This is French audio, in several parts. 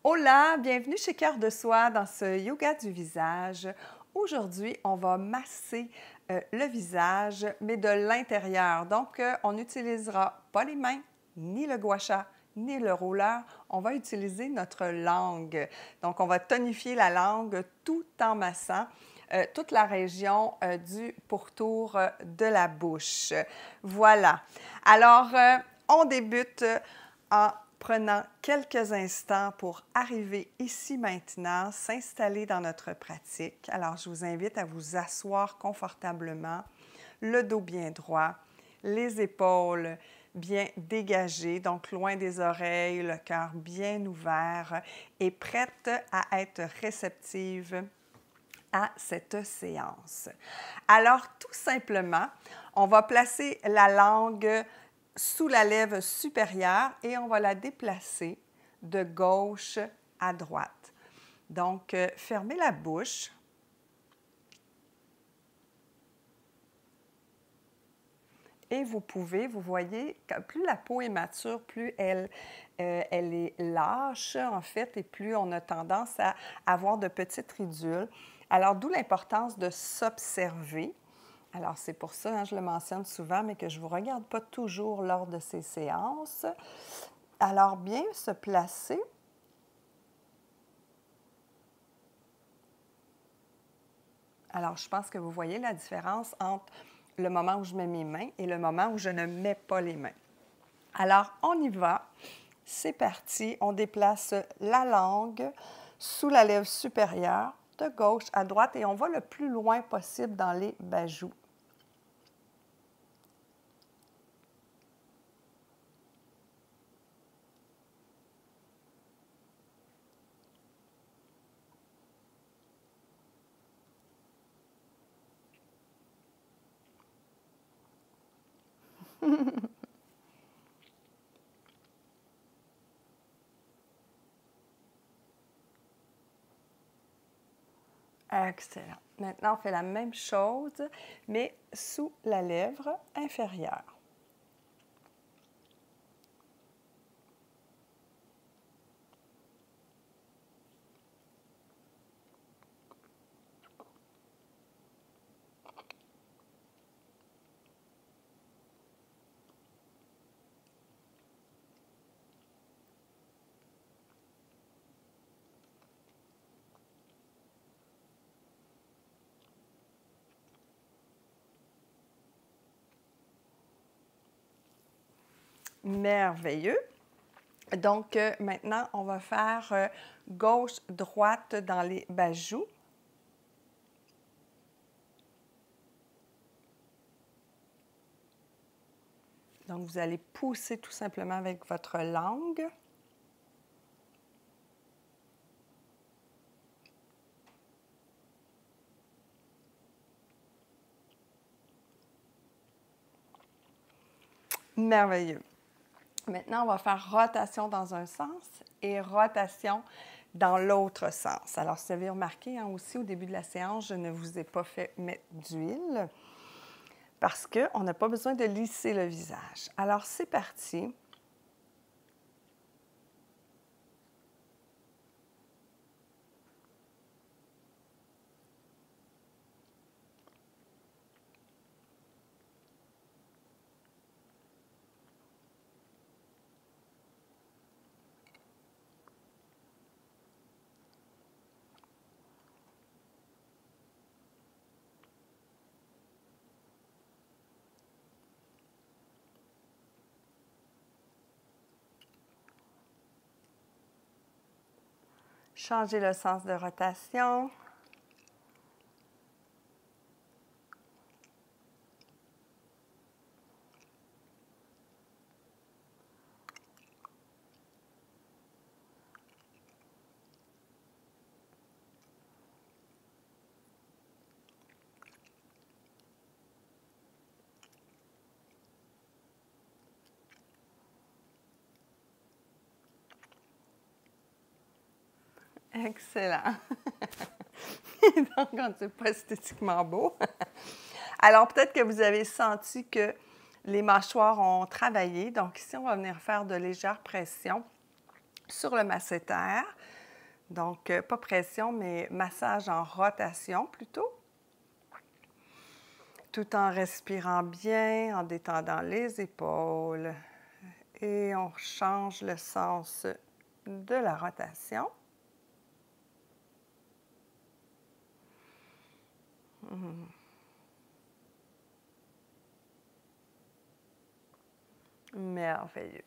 Hola, bienvenue chez Cœur de Soi dans ce yoga du visage. Aujourd'hui, on va masser le visage, mais de l'intérieur. Donc, on n'utilisera pas les mains, ni le gua sha, ni le roller. On va utiliser notre langue. Donc, on va tonifier la langue tout en massant toute la région du pourtour de la bouche. Voilà. Alors, on débute en prenant quelques instants pour arriver ici maintenant, s'installer dans notre pratique. Alors, je vous invite à vous asseoir confortablement, le dos bien droit, les épaules bien dégagées, donc loin des oreilles, le cœur bien ouvert et prête à être réceptive à cette séance. Alors, tout simplement, on va placer la langue sous la lèvre supérieure et on va la déplacer de gauche à droite. Donc, fermez la bouche. Et vous pouvez, vous voyez, plus la peau est mature, plus elle est lâche, en fait, et plus on a tendance à avoir de petites ridules. Alors, d'où l'importance de s'observer. Alors, c'est pour ça, je le mentionne souvent, mais que je ne vous regarde pas toujours lors de ces séances. Alors, bien se placer. Alors, je pense que vous voyez la différence entre le moment où je mets mes mains et le moment où je ne mets pas les mains. Alors, on y va. C'est parti. On déplace la langue sous la lèvre supérieure, de gauche à droite, et on va le plus loin possible dans les bas-joues. Excellent. Maintenant, on fait la même chose, mais sous la lèvre inférieure. Merveilleux. Donc, maintenant, on va faire gauche-droite dans les bas-joues. Donc, vous allez pousser tout simplement avec votre langue. Merveilleux. Maintenant, on va faire rotation dans un sens et rotation dans l'autre sens. Alors, si vous avez remarqué aussi au début de la séance, je ne vous ai pas fait mettre d'huile parce qu'on n'a pas besoin de lisser le visage. Alors, c'est parti. Changez le sens de rotation. Excellent. Donc, on ne dit pas esthétiquement beau. Alors, peut-être que vous avez senti que les mâchoires ont travaillé. Donc, ici, on va venir faire de légères pressions sur le masséter Donc, pas pression, mais massage en rotation plutôt. Tout en respirant bien, en détendant les épaules. Et on change le sens de la rotation. Merveilleux.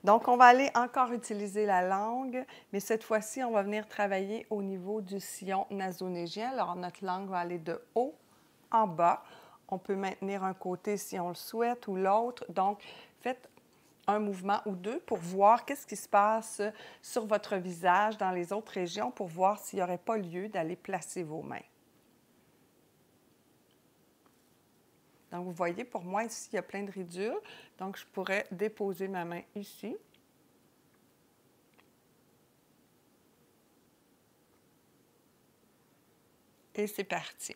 Donc, on va aller encore utiliser la langue, mais cette fois-ci, on va venir travailler au niveau du sillon nasonégien. Alors, notre langue va aller de haut en bas. On peut maintenir un côté si on le souhaite ou l'autre. Donc, faites un mouvement ou deux pour voir qu'est-ce qui se passe sur votre visage dans les autres régions pour voir s'il n'y aurait pas lieu d'aller placer vos mains. Donc, vous voyez, pour moi, ici, il y a plein de ridules. Donc, je pourrais déposer ma main ici. Et c'est parti.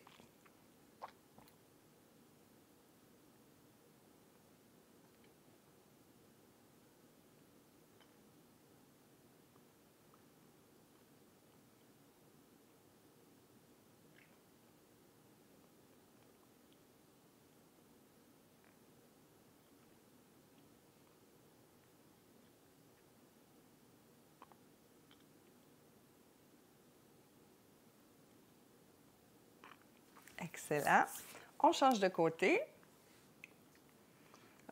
Excellent. On change de côté.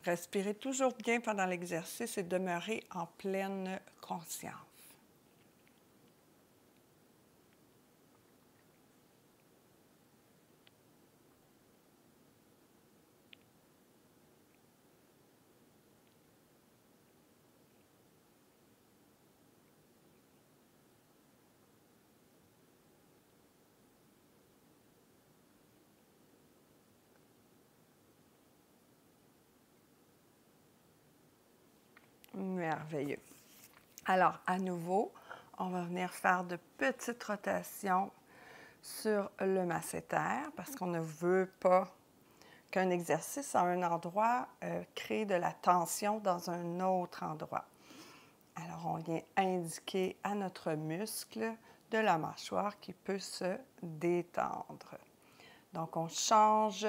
Respirez toujours bien pendant l'exercice et demeurez en pleine conscience. Merveilleux. Alors, à nouveau, on va venir faire de petites rotations sur le masséter parce qu'on ne veut pas qu'un exercice à un endroit crée de la tension dans un autre endroit. Alors, on vient indiquer à notre muscle de la mâchoire qui peut se détendre. Donc, on change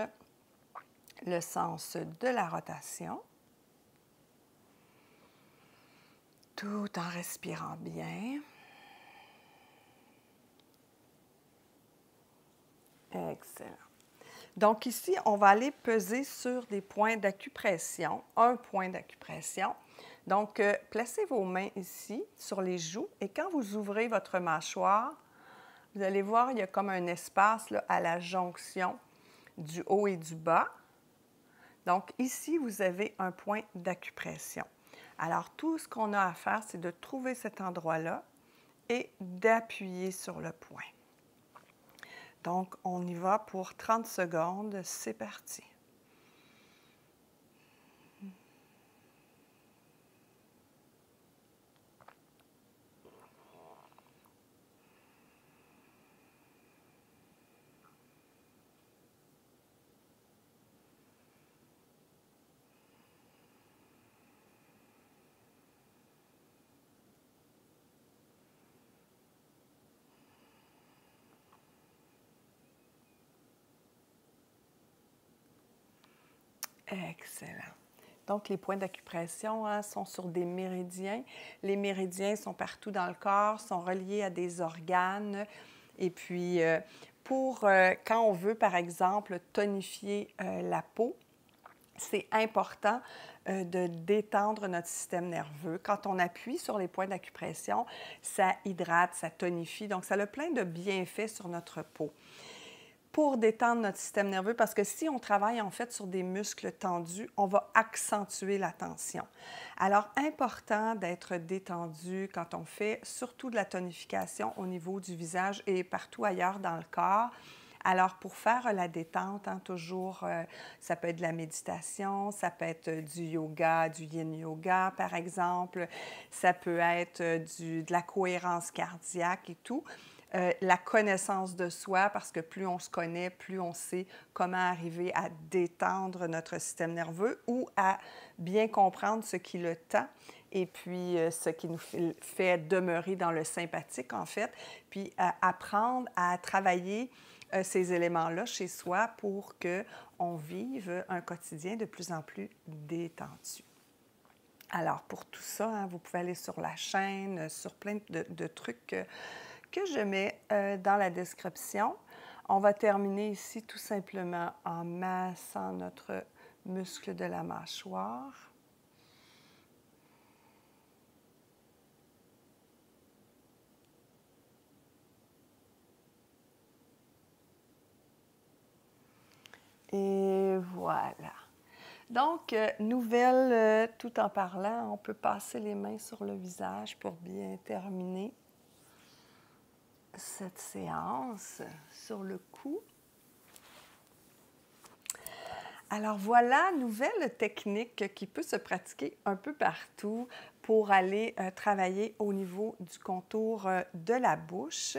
le sens de la rotation. Tout en respirant bien. Excellent. Donc ici, on va aller peser sur des points d'acupression, un point d'acupression. Donc, placez vos mains ici sur les joues et quand vous ouvrez votre mâchoire, vous allez voir, il y a comme un espace là, à la jonction du haut et du bas. Donc ici, vous avez un point d'acupression. Alors, tout ce qu'on a à faire, c'est de trouver cet endroit-là et d'appuyer sur le point. Donc, on y va pour 30 secondes. C'est parti. Excellent. Donc, les points d'acupression sont sur des méridiens. Les méridiens sont partout dans le corps, sont reliés à des organes. Et puis, quand on veut, par exemple, tonifier la peau, c'est important de détendre notre système nerveux. Quand on appuie sur les points d'acupression, ça hydrate, ça tonifie. Donc, ça a plein de bienfaits sur notre peau. Pour détendre notre système nerveux, parce que si on travaille en fait sur des muscles tendus, on va accentuer la tension. Alors, important d'être détendu quand on fait surtout de la tonification au niveau du visage et partout ailleurs dans le corps. Alors, pour faire la détente, toujours, ça peut être de la méditation, ça peut être du yoga, du yin yoga, par exemple, ça peut être de la cohérence cardiaque et tout. La connaissance de soi, parce que plus on se connaît, plus on sait comment arriver à détendre notre système nerveux ou à bien comprendre ce qui le tend et puis ce qui nous fait demeurer dans le sympathique, en fait, puis apprendre à travailler ces éléments-là chez soi pour qu'on vive un quotidien de plus en plus détendu. Alors, pour tout ça, hein, vous pouvez aller sur la chaîne, sur plein de trucs que je mets dans la description. On va terminer ici tout simplement en massant notre muscle de la mâchoire. Et voilà. Donc, nouvelle, tout en parlant, on peut passer les mains sur le visage pour bien terminer cette séance sur le cou. Alors voilà, nouvelle technique qui peut se pratiquer un peu partout pour aller travailler au niveau du contour de la bouche.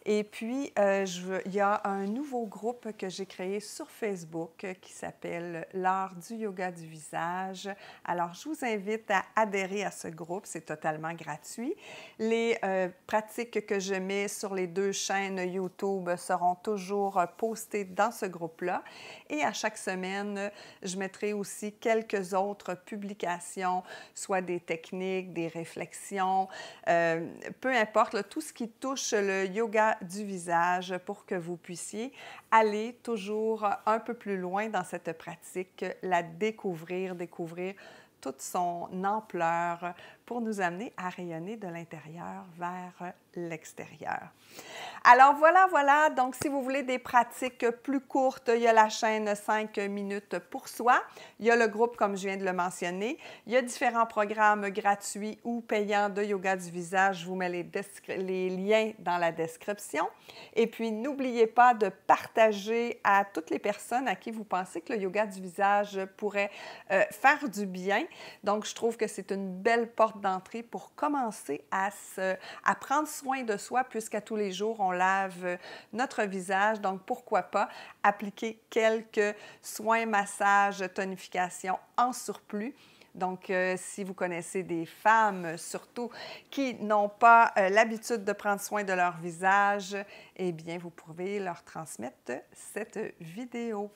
Et puis, il y a un nouveau groupe que j'ai créé sur Facebook qui s'appelle l'art du yoga du visage. Alors, je vous invite à adhérer à ce groupe, c'est totalement gratuit. Les pratiques que je mets sur les 2 chaînes YouTube seront toujours postées dans ce groupe-là. Et à chaque semaine, je mettrai aussi quelques autres publications, soit des techniques, des réflexions, peu importe, là, tout ce qui touche le yoga du visage pour que vous puissiez aller toujours un peu plus loin dans cette pratique, la découvrir toute son ampleur pour nous amener à rayonner de l'intérieur vers l'extérieur. Alors voilà, donc si vous voulez des pratiques plus courtes, il y a la chaîne 5 minutes pour soi, il y a le groupe comme je viens de le mentionner, il y a différents programmes gratuits ou payants de yoga du visage, je vous mets les liens dans la description. Et puis n'oubliez pas de partager à toutes les personnes à qui vous pensez que le yoga du visage pourrait faire du bien. Donc je trouve que c'est une belle porte d'entrée pour commencer à prendre soin de soi, puisqu'à tous les jours, on lave notre visage. Donc, pourquoi pas appliquer quelques soins, massages, tonification en surplus. Donc, si vous connaissez des femmes, surtout, qui n'ont pas l'habitude de prendre soin de leur visage, eh bien, vous pouvez leur transmettre cette vidéo.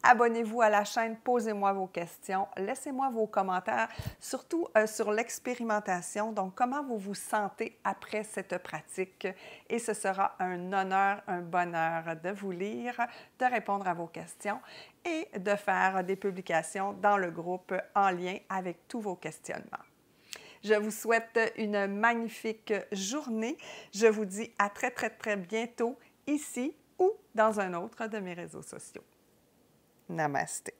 Abonnez-vous à la chaîne, posez-moi vos questions, laissez-moi vos commentaires, surtout sur l'expérimentation, donc comment vous vous sentez après cette pratique. Et ce sera un honneur, un bonheur de vous lire, de répondre à vos questions et de faire des publications dans le groupe en lien avec tous vos questionnements. Je vous souhaite une magnifique journée. Je vous dis à très bientôt ici ou dans un autre de mes réseaux sociaux. Namaste.